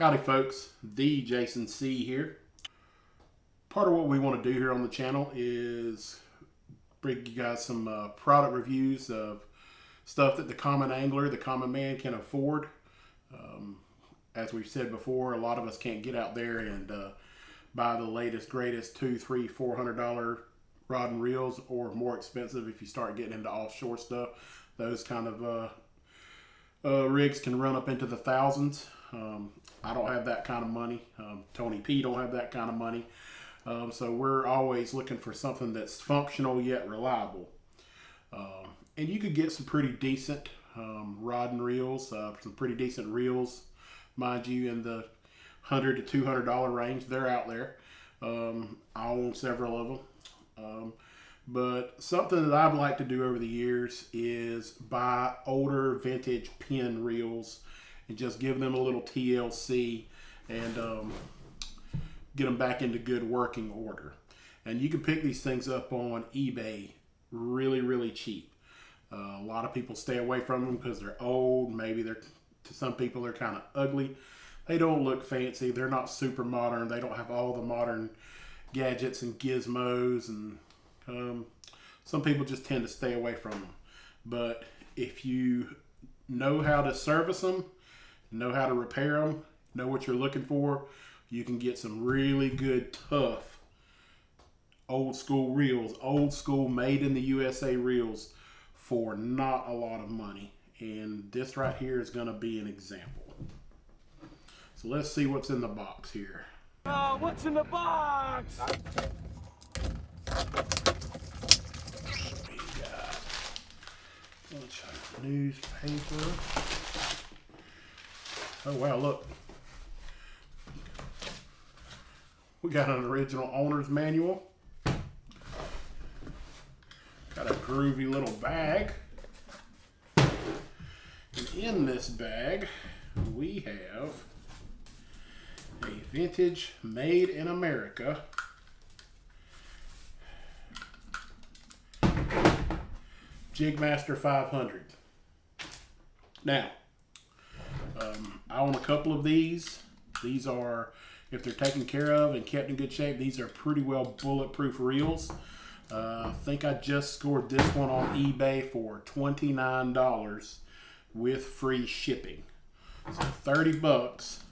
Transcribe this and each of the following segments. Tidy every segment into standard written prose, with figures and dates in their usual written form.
Howdy folks, the Jason C here. Part of what we want to do here on the channel is bring you guys some product reviews of stuff that the common angler, the common man can afford. As we've said before, a lot of us can't get out there and buy the latest, greatest $200, $300, $400 rod and reels, or more expensive if you start getting into offshore stuff. Those kind of rigs can run up into the thousands. I don't have that kind of money. Tony P don't have that kind of money. So we're always looking for something that's functional yet reliable. And you could get some pretty decent rod and reels, some pretty decent reels, mind you, in the $100 to $200 range. They're out there. I own several of them. But something that I've liked to do over the years is buy older vintage Penn reels and just give them a little TLC and get them back into good working order. And you can pick these things up on eBay really cheap. A lot of people stay away from them because they're old. Maybe to some people they're kind of ugly. They don't look fancy. They're not super modern. They don't have all the modern gadgets and gizmos, and some people just tend to stay away from them. But if you know how to service them, know how to repair them, know what you're looking for, you can get some really good, tough, old school reels, old school made in the USA reels for not a lot of money. And this right here is going to be an example. So let's see what's in the box here. What's in the box? We got a bunch of newspaper. Oh wow, look. We got an original owner's manual. Got a groovy little bag. And in this bag, we have a vintage made in America Jigmaster 500. Now, I own a couple of these. These are, if they're taken care of and kept in good shape, these are pretty well bulletproof reels. I think I just scored this one on eBay for $29 with free shipping. So 30 bucks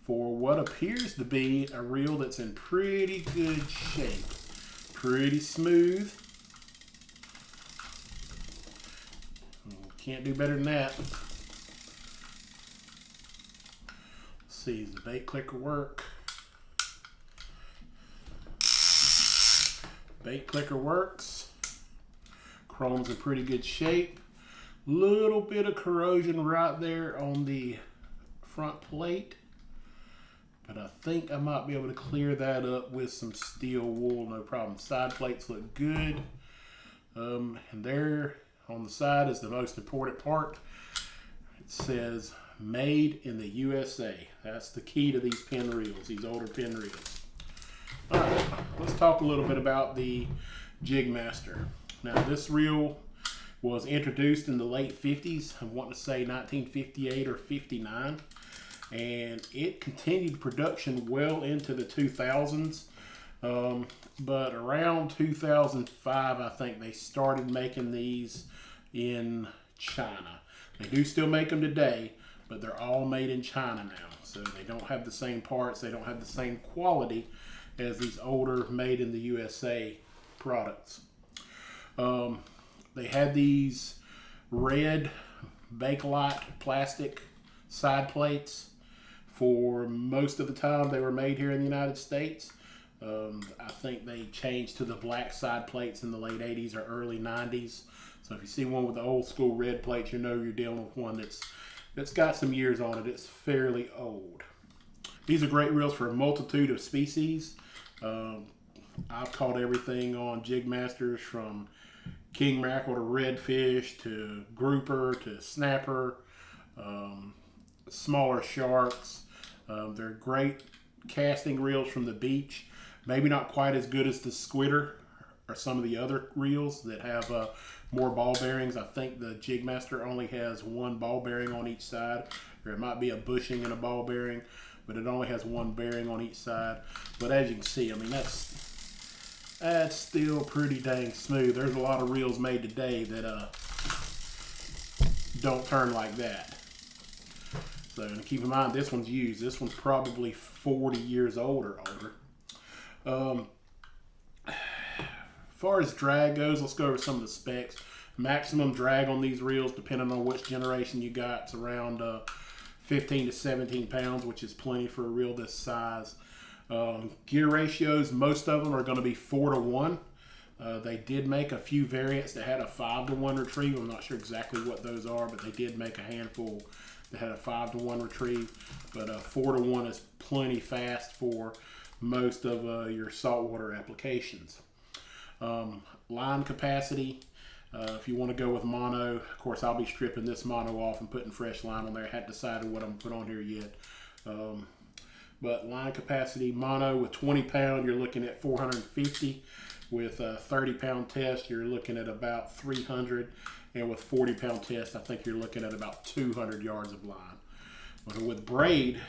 for what appears to be a reel that's in pretty good shape. Pretty smooth. Can't do better than that. Let's see, does the bait clicker work? Bait clicker works. Chrome's in pretty good shape. Little bit of corrosion right there on the front plate, but I think I might be able to clear that up with some steel wool, no problem. Side plates look good. And there on the side is the most important part. It says made in the USA. That's the key to these Penn reels, these older Penn reels. All right, let's talk a little bit about the Jigmaster. Now this reel was introduced in the late 50s. I want to say 1958 or 59. And it continued production well into the 2000s. But around 2005, I think they started making these in China. They do still make them today, but they're all made in China now. So they don't have the same parts. They don't have the same quality as these older made in the USA products. They had these red Bakelite plastic side plates for most of the time they were made here in the United States. I think they changed to the black side plates in the late 80s or early 90s. So if you see one with the old school red plates, you know you're dealing with one that's got some years on it. It's fairly old. These are great reels for a multitude of species. I've caught everything on Jigmasters from king mackerel to redfish to grouper to snapper, smaller sharks. They're great casting reels from the beach. Maybe not quite as good as the squidder or some of the other reels that have more ball bearings. I think the Jigmaster only has one ball bearing on each side, or it might be a bushing and a ball bearing. but it only has one bearing on each side. But as you can see, I mean, that's still pretty dang smooth. There's a lot of reels made today that don't turn like that. So, and keep in mind, this one's used. This one's probably 40 years old or older. As far as drag goes, let's go over some of the specs. Maximum drag on these reels, depending on which generation you got, it's around 15 to 17 pounds, which is plenty for a reel this size. Gear ratios, most of them are going to be 4 to 1. They did make a few variants that had a 5 to 1 retrieve. I'm not sure exactly what those are, but they did make a handful that had a 5 to 1 retrieve. But 4 to 1 is plenty fast for most of your saltwater applications. Line capacity, if you want to go with mono, of course I'll be stripping this mono off and putting fresh line on there. I hadn't decided what I'm going to put on here yet. But line capacity, mono with 20 pound, you're looking at 450. With a 30 pound test, you're looking at about 300. And with 40 pound test, I think you're looking at about 200 yards of line. But with braid,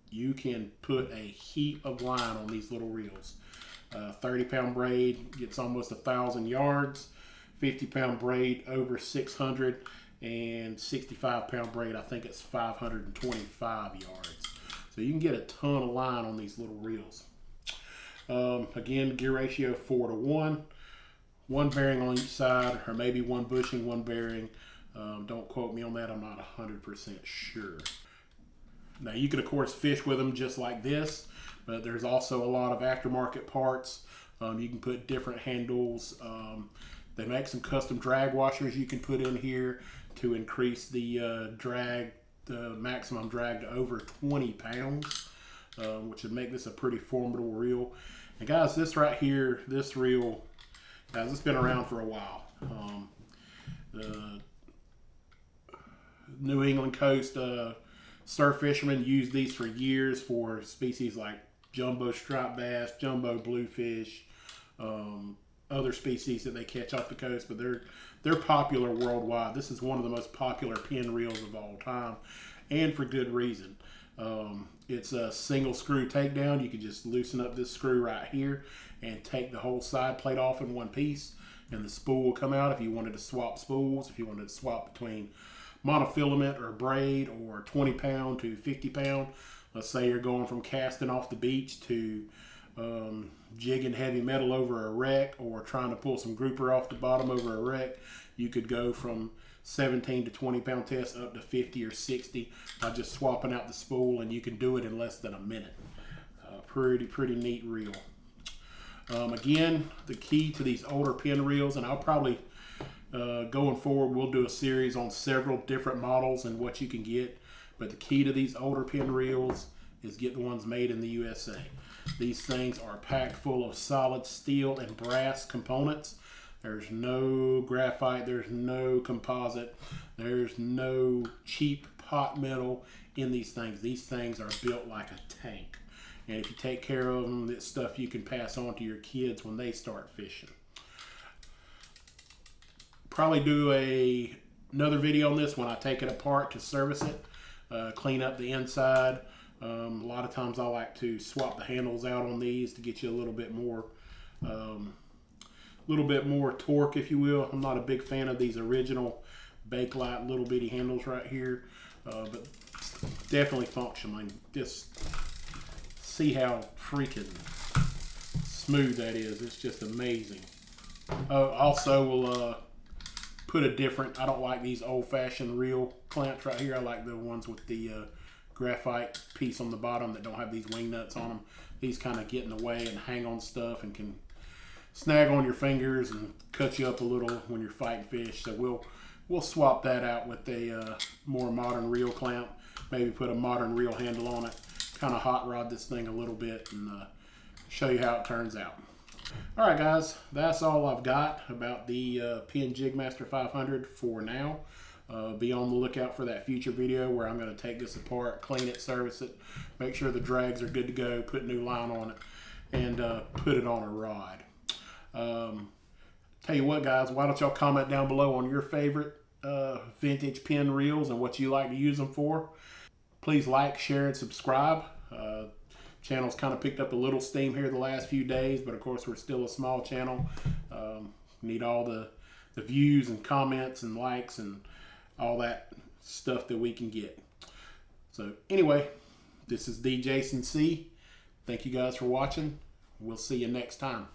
you can put a heap of line on these little reels. 30 pound braid gets almost 1,000 yards. 50 pound braid over 600, and 65 pound braid, I think it's 525 yards. So you can get a ton of line on these little reels. Again, gear ratio 4 to 1. One bearing on each side, or maybe one bushing, one bearing. Don't quote me on that, I'm not 100% sure. Now you can of course fish with them just like this, but there's also a lot of aftermarket parts. You can put different handles. They make some custom drag washers you can put in here to increase the drag, the maximum drag to over 20 pounds, which would make this a pretty formidable reel. And guys, this right here, this reel, guys, it's been around for a while. The New England coast surf fishermen use these for years for species like jumbo striped bass, jumbo bluefish, other species that they catch off the coast, but they're popular worldwide. This is one of the most popular pin reels of all time, and for good reason. It's a single screw takedown. You can just loosen up this screw right here and take the whole side plate off in one piece, and the spool will come out if you wanted to swap spools, if you wanted to swap between monofilament or braid or 20 pound to 50 pound. Let's say you're going from casting off the beach to jigging heavy metal over a wreck, or trying to pull some grouper off the bottom over a wreck. You could go from 17 to 20 pound test up to 50 or 60 by just swapping out the spool, and you can do it in less than a minute. Pretty neat reel. Again, the key to these older pin reels, and I'll probably going forward we'll do a series on several different models and what you can get, but the key to these older pin reels is get the ones made in the USA. These things are packed full of solid steel and brass components. There's no graphite, there's no composite, there's no cheap pot metal in these things. These things are built like a tank. And if you take care of them, it's stuff you can pass on to your kids when they start fishing. Probably do another video on this when I take it apart to service it, clean up the inside. A lot of times I like to swap the handles out on these to get you a little bit more torque, if you will. I'm not a big fan of these original Bakelite little bitty handles right here, but definitely functional. I mean, just see how freaking smooth that is. It's just amazing. Also, we'll put a different, I don't like these old-fashioned reel clamps right here. I like the ones with the graphite piece on the bottom that don't have these wing nuts on them. These kind of get in the way and hang on stuff and can snag on your fingers and cut you up a little when you're fighting fish. So we'll swap that out with a more modern reel clamp. Maybe put a modern reel handle on it. Kind of hot rod this thing a little bit and show you how it turns out. All right, guys, that's all I've got about the Penn Jigmaster 500 for now. Be on the lookout for that future video where I'm going to take this apart, clean it, service it, make sure the drags are good to go, put new line on it, and put it on a rod. Tell you what, guys, why don't y'all comment down below on your favorite vintage Penn reels and what you like to use them for. Please like, share, and subscribe. Channel's kind of picked up a little steam here the last few days, but of course we're still a small channel. Need all the views and comments and likes and all that stuff that we can get. So anyway, this is D. Jason C. Thank you guys for watching. We'll see you next time.